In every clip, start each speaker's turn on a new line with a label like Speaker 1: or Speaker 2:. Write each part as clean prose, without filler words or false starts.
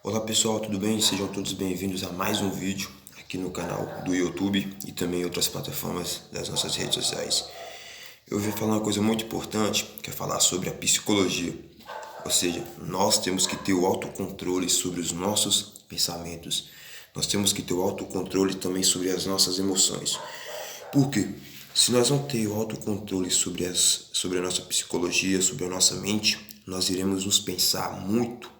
Speaker 1: Olá pessoal, tudo bem? Sejam todos bem-vindos a mais um vídeo aqui no canal do YouTube e também em outras plataformas das nossas redes sociais. Eu vim falar uma coisa muito importante, que é falar sobre a psicologia. Ou seja, nós temos que ter o autocontrole sobre os nossos pensamentos. Nós temos que ter o autocontrole também sobre as nossas emoções. Por quê? Se nós não ter o autocontrole sobre a nossa psicologia, sobre a nossa mente, nós iremos nos pensar muito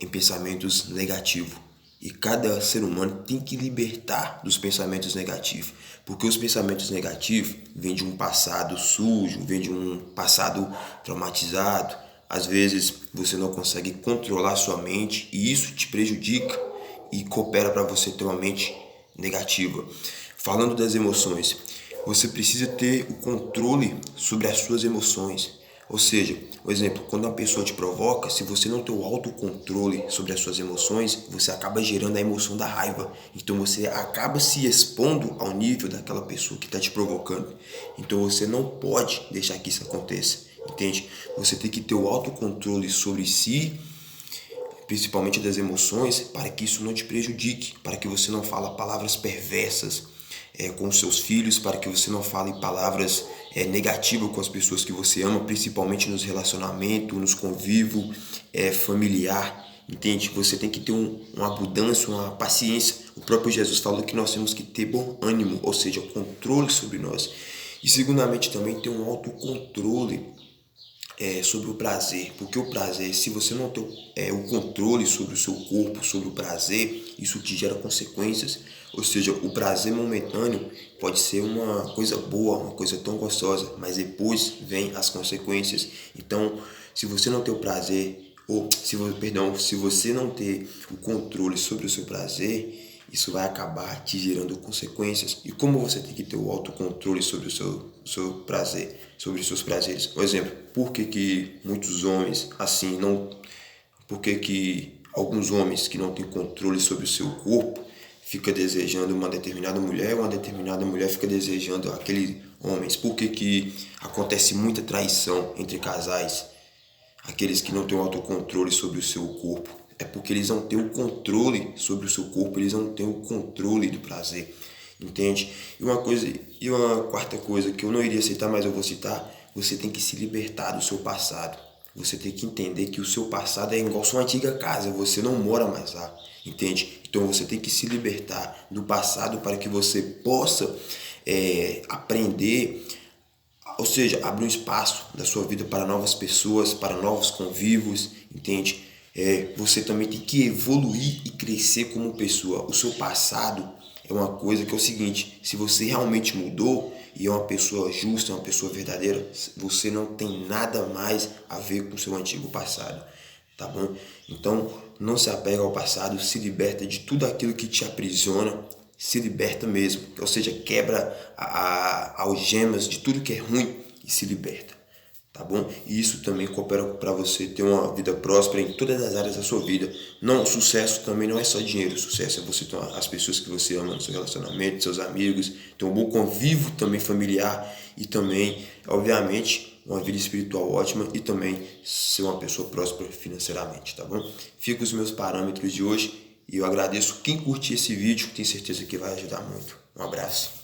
Speaker 1: em pensamentos negativos. E cada ser humano tem que libertar dos pensamentos negativos. Porque os pensamentos negativos vêm de um passado sujo, vêm de um passado traumatizado. Às vezes você não consegue controlar sua mente e isso te prejudica e coopera para você ter uma mente negativa. Falando das emoções, você precisa ter o controle sobre as suas emoções. Ou seja, por exemplo, quando uma pessoa te provoca, se você não ter o autocontrole sobre as suas emoções, você acaba gerando a emoção da raiva. Então você acaba se expondo ao nível daquela pessoa que está te provocando. Então você não pode deixar que isso aconteça, entende? Você tem que ter o autocontrole sobre si, principalmente das emoções, para que isso não te prejudique, para que você não fale palavras perversas com seus filhos, para que você não fale palavras negativas com as pessoas que você ama, principalmente nos relacionamentos, nos convívio familiar, entende? Você tem que ter uma abundância, uma paciência. O próprio Jesus falou que nós temos que ter bom ânimo, ou seja, controle sobre nós. E segundamente também ter um autocontrole sobre o prazer, porque o prazer, se você não tem o controle sobre o seu corpo, sobre o prazer, isso te gera consequências. Ou seja, o prazer momentâneo pode ser uma coisa boa, uma coisa tão gostosa, mas depois vem as consequências. Então, se você não tem o prazer, se você não ter o controle sobre o seu prazer, isso vai acabar te gerando consequências. E como você tem que ter o autocontrole sobre o seu prazer, sobre os seus prazeres? Por exemplo, por que muitos homens assim não... Por que alguns homens que não têm controle sobre o seu corpo fica desejando uma determinada mulher fica desejando aqueles homens? Por que acontece muita traição entre casais? Aqueles que não têm o autocontrole sobre o seu corpo. É porque eles não têm o controle sobre o seu corpo, eles não têm o controle do prazer. Entende? E uma quarta coisa que eu não iria citar, mas eu vou citar, você tem que se libertar do seu passado. Você tem que entender que o seu passado é igual sua antiga casa, você não mora mais lá, entende? Então você tem que se libertar do passado para que você possa aprender, ou seja, abrir um espaço da sua vida para novas pessoas, para novos convívios, entende? Você também tem que evoluir e crescer como pessoa. O seu passado é uma coisa que é o seguinte: se você realmente mudou e é uma pessoa justa, uma pessoa verdadeira, você não tem nada mais a ver com o seu antigo passado, tá bom? Então, não se apega ao passado, se liberta de tudo aquilo que te aprisiona, se liberta mesmo, ou seja, quebra algemas de tudo que é ruim e se liberta, tá bom? E isso também coopera para você ter uma vida próspera em todas as áreas da sua vida. Não, sucesso também não é só dinheiro, sucesso é você ter as pessoas que você ama no seu relacionamento, seus amigos, ter um bom convívio também familiar e também, obviamente, uma vida espiritual ótima e também ser uma pessoa próspera financeiramente, tá bom? Fica os meus parâmetros de hoje. E eu agradeço quem curtir esse vídeo, tenho certeza que vai ajudar muito. Um abraço.